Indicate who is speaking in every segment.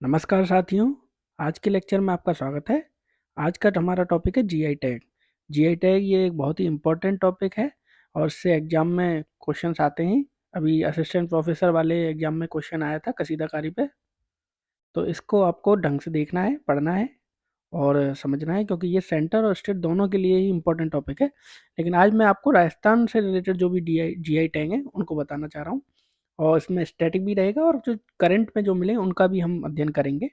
Speaker 1: नमस्कार साथियों। आज के लेक्चर में आपका स्वागत है। आज का हमारा टॉपिक है जीआई टैग। जीआई टैग ये एक बहुत ही इम्पोर्टेंट टॉपिक है और इससे एग्जाम में क्वेश्चंस आते हैं। अभी असिस्टेंट प्रोफेसर वाले एग्जाम में क्वेश्चन आया था कसीदाकारी पे। तो इसको आपको ढंग से देखना है, पढ़ना है और समझना है, क्योंकि ये सेंटर और स्टेट दोनों के लिए ही इम्पोर्टेंट टॉपिक है। लेकिन आज मैं आपको राजस्थान से रिलेटेड जो भी जीआई टैग हैं उनको बताना चाह रहा हूँ, और इसमें स्टैटिक भी रहेगा और जो करंट में जो मिले उनका भी हम अध्ययन करेंगे।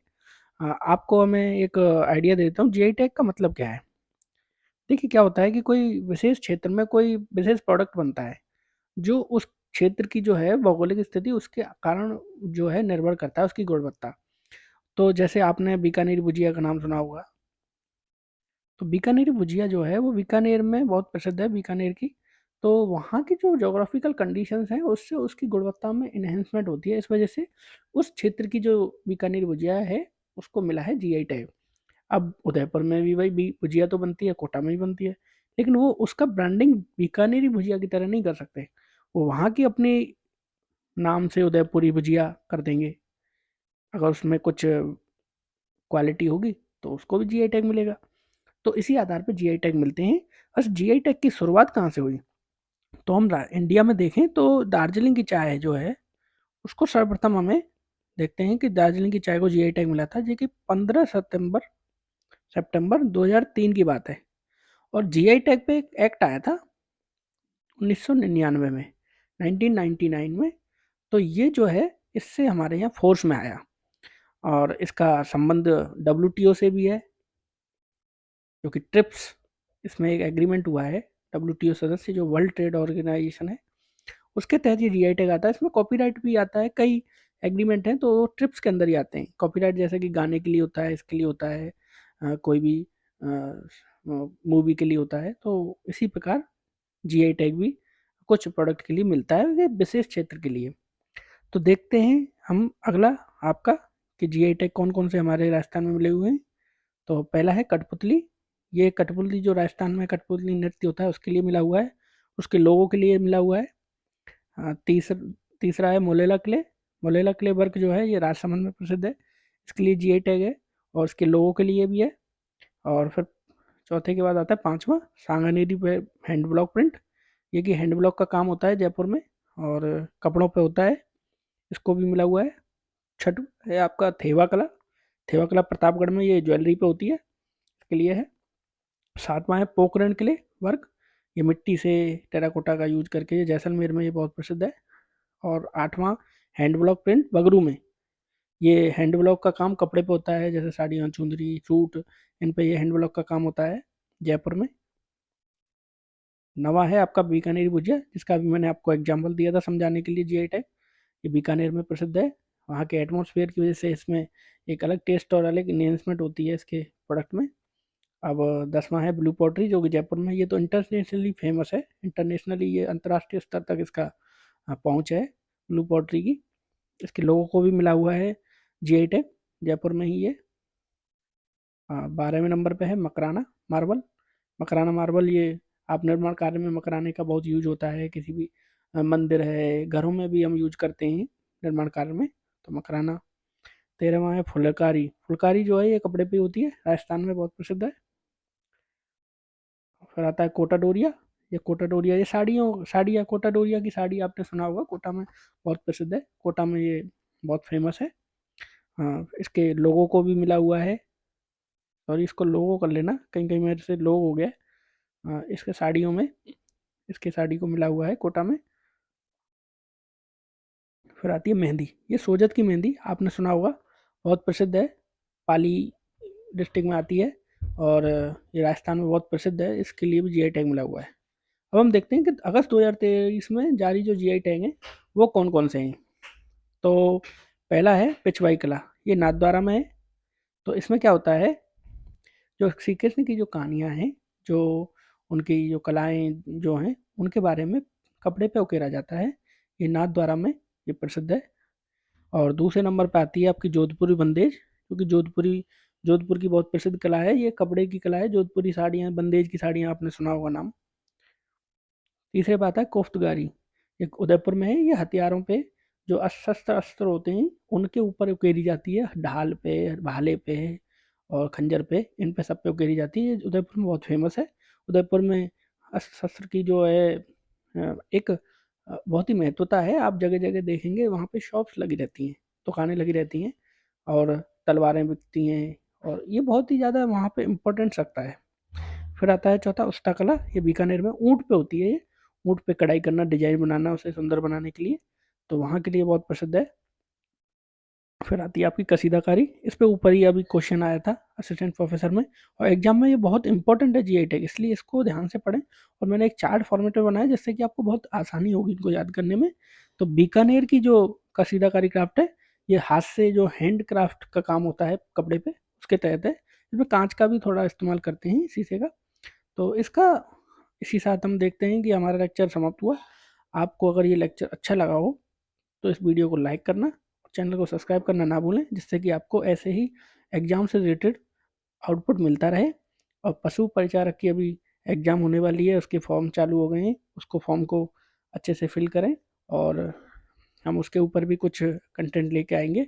Speaker 1: आपको मैं एक आइडिया देता हूँ जीआई टैग का मतलब क्या है। देखिए, क्या होता है कि कोई विशेष क्षेत्र में कोई विशेष प्रोडक्ट बनता है जो उस क्षेत्र की जो है भौगोलिक स्थिति उसके कारण जो है निर्भर करता है उसकी गुणवत्ता। तो जैसे आपने बीकानेरी भुजिया का नाम सुना होगा। तो बीकानेरी भुजिया जो है वो बीकानेर में बहुत प्रसिद्ध है, बीकानेर की। तो वहाँ की जो जोग्राफिकल कंडीशंस हैं उससे उसकी गुणवत्ता में इन्हेंसमेंट होती है। इस वजह से उस क्षेत्र की जो बीकानेर भुजिया है उसको मिला है जीआई टैग। अब उदयपुर में भी वही भुजिया तो बनती है, कोटा में भी बनती है, लेकिन वो उसका ब्रांडिंग बीकानेरी भुजिया की तरह नहीं कर सकते। वो वहाँ की अपनी नाम से उदयपुरी भुजिया कर देंगे। अगर उसमें कुछ क्वालिटी होगी तो उसको भी जीआई टैग मिलेगा। तो इसी आधार पर जीआई टैग मिलते हैं। बस जीआई टैग की शुरुआत कहाँ से हुई? तो हम इंडिया में देखें तो दार्जिलिंग की चाय जो है उसको सर्वप्रथम हमें देखते हैं कि दार्जिलिंग की चाय को जीआई टैग मिला था, जो कि 15 सितंबर 2003 की बात है। और जीआई टैग पे एक एक्ट आया था 1999 में, 1999 में। तो ये जो है इससे हमारे यहाँ फोर्स में आया, और इसका संबंध डब्ल्यूटीओ से भी है, जो कि ट्रिप्स इसमें एक एग्रीमेंट हुआ है। डब्ल्यूटीओ सदस्य जो वर्ल्ड ट्रेड ऑर्गेनाइजेशन है उसके तहत ये जीआई टैग आता है। इसमें कॉपीराइट भी आता है, कई एग्रीमेंट हैं तो वो ट्रिप्स के अंदर ही आते हैं। कॉपीराइट जैसे कि गाने के लिए होता है, इसके लिए होता है, कोई भी मूवी के लिए होता है। तो इसी प्रकार जीआई टैग भी कुछ प्रोडक्ट के लिए मिलता है, ये विशेष क्षेत्र के लिए। तो देखते हैं हम अगला आपका कि जीआई टैग कौन कौन से हमारे राजस्थान में मिले हुए हैं। तो पहला है कठपुतली। ये कठपुतली जो राजस्थान में कठपुतली नृत्य होता है उसके लिए मिला हुआ है, उसके लोगों के लिए मिला हुआ है। तीसरा है Molela clay. Molela clay work जो है ये राजसमंद में प्रसिद्ध है, इसके लिए जीआई टैग है और इसके लोगों के लिए भी है। और फिर चौथे के बाद आता है पांचवा, सांगानेरी पे हैंड ब्लॉक प्रिंट। ये कि हैंड ब्लॉक का काम होता है जयपुर में और कपड़ों पे होता है, इसको भी मिला हुआ है। छठ है आपका थेवा कला। थेवा कला प्रतापगढ़ में ये ज्वेलरी पे होती है, इसके लिए है। सातवां है पोखरण क्ले वर्क। ये मिट्टी से टेराकोटा का यूज करके ये जैसलमेर में ये बहुत प्रसिद्ध है। और आठवां हैंड ब्लॉक प्रिंट बगरू में। ये हैंड ब्लॉक का काम कपड़े पे होता है, जैसे साड़ियाँ, चुंदरी, सूट, इन पे ये हैंड ब्लॉक का काम होता है जयपुर में। नवा है आपका बीकानेरी भुजिया, जिसका अभी मैंने आपको एग्जाम्पल दिया था समझाने के लिए जीआई टैग। ये बीकानेर में प्रसिद्ध है। वहाँ के एटमॉस्फेयर की वजह से इसमें एक अलग टेस्ट और अलग इन्हेंसमेंट होती है इसके प्रोडक्ट में। अब 10वां है ब्लू पॉटरी, जो कि जयपुर में। ये तो इंटरनेशनली फेमस है, इंटरनेशनली ये अंतर्राष्ट्रीय स्तर तक इसका पहुँच है ब्लू पॉटरी की। इसके लोगों को भी मिला हुआ है जीआई टैग, जयपुर में ही ये। 12वें नंबर पे है मकराना मार्बल। मकराना मार्बल ये आप निर्माण कार्य में मकराने का बहुत यूज होता है, किसी भी मंदिर है, घरों में भी हम यूज करते हैं निर्माण कार्य में, तो मकराना। 13वां है फुलकारी। फुलकारी जो है ये कपड़े पे होती है, राजस्थान में बहुत प्रसिद्ध है। फिर आता है कोटा डोरिया। ये कोटा डोरिया ये साड़ियाँ कोटा डोरिया की साड़ी आपने सुना होगा, कोटा में बहुत प्रसिद्ध है, कोटा में ये बहुत फेमस है। हाँ, इसके लोगों को भी मिला हुआ है। सॉरी, इसको लोगो कर लेना, कहीं कहीं मेरे से लोग हो गया। इसके साड़ियों में इसके साड़ी को मिला हुआ है कोटा में। फिर आती है मेहंदी। ये सोजत की मेहंदी आपने सुना होगा, बहुत प्रसिद्ध है, पाली डिस्ट्रिक्ट में आती है और ये राजस्थान में बहुत प्रसिद्ध है, इसके लिए भी जीआई टैग मिला हुआ है। अब हम देखते हैं कि अगस्त 2023 में जारी जो जीआई टैग हैं वो कौन कौन से हैं। तो पहला है पिछवाई कला। ये नाथद्वारा में है। तो इसमें क्या होता है, जो श्री कृष्ण की जो कहानियाँ हैं, जो उनकी जो कलाएं जो हैं उनके बारे में कपड़े पे उकेरा जाता है। ये नाथद्वारा में ये प्रसिद्ध है। और दूसरे नंबर पे आती है आपकी जोधपुरी बंदेज, क्योंकि जोधपुर की बहुत प्रसिद्ध कला है, ये कपड़े की कला है। जोधपुरी साड़ियाँ, बंदेज की साड़ियाँ आपने सुना होगा नाम। तीसरे पे आता है कोफ्तगारी। ये उदयपुर में है, ये हथियारों पे जो अशस्त्र अस्त्र होते हैं उनके ऊपर उकेरी जाती है, ढाल पे, भाले पे और खंजर पे, इन पे सब पे उकेरी जाती है। उदयपुर में बहुत फेमस है। उदयपुर में अस्त्र शस्त्र की जो है एक बहुत ही महत्वता है। आप जगह जगह देखेंगे वहाँ पे शॉप्स लगी रहती हैं, दुकानें लगी रहती हैं और तलवारें बिकती हैं, और ये बहुत ही ज़्यादा वहाँ पे इम्पोर्टेंस रखता है। फिर आता है चौथा उस्ता कला। ये बीकानेर में ऊँट पे होती है। ये ऊँट पे कढ़ाई करना, डिजाइन बनाना उसे सुंदर बनाने के लिए, तो वहाँ के लिए बहुत प्रसिद्ध है। फिर आती है आपकी कसीदाकारी। इस पे ऊपर ही अभी क्वेश्चन आया था असिस्टेंट प्रोफेसर में, और एग्जाम में ये बहुत इंपॉर्टेंट है जीआई टैग, इसलिए इसको ध्यान से पढ़ें। और मैंने एक चार्ट फॉर्मेट में बनाया जिससे कि आपको बहुत आसानी होगी इनको याद करने में। तो बीकानेर की जो कसीदाकारी क्राफ्ट है, ये हाथ से जो हैंड क्राफ्ट का काम होता है कपड़े पे, उसके तहत है। इसमें कांच का भी थोड़ा इस्तेमाल करते हैं, शीशे का। तो इसका इसी साथ हम देखते हैं कि हमारा लेक्चर समाप्त हुआ। आपको अगर ये लेक्चर अच्छा लगा हो तो इस वीडियो को लाइक करना, चैनल को सब्सक्राइब करना ना भूलें, जिससे कि आपको ऐसे ही एग्जाम से रिलेटेड आउटपुट मिलता रहे। और पशु परिचारक की अभी एग्ज़ाम होने वाली है, उसके फॉर्म चालू हो गए हैं, उसको फॉर्म को अच्छे से फिल करें, और हम उसके ऊपर भी कुछ कंटेंट लेके आएंगे।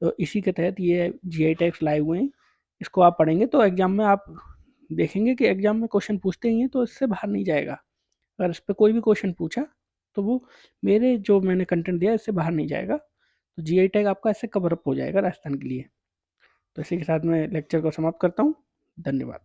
Speaker 1: तो इसी के तहत ये जीआई टैग्स लाए हुए हैं, इसको आप पढ़ेंगे तो एग्ज़ाम में आप देखेंगे कि एग्ज़ाम में क्वेश्चन पूछते ही हैं तो इससे बाहर नहीं जाएगा। अगर इस पर कोई भी क्वेश्चन पूछा तो वो मेरे जो मैंने कंटेंट दिया इससे बाहर नहीं जाएगा। तो जीआई टैग आपका ऐसे कवर अप हो जाएगा राजस्थान के लिए। तो इसी के साथ मैं लेक्चर को समाप्त करता हूँ। धन्यवाद।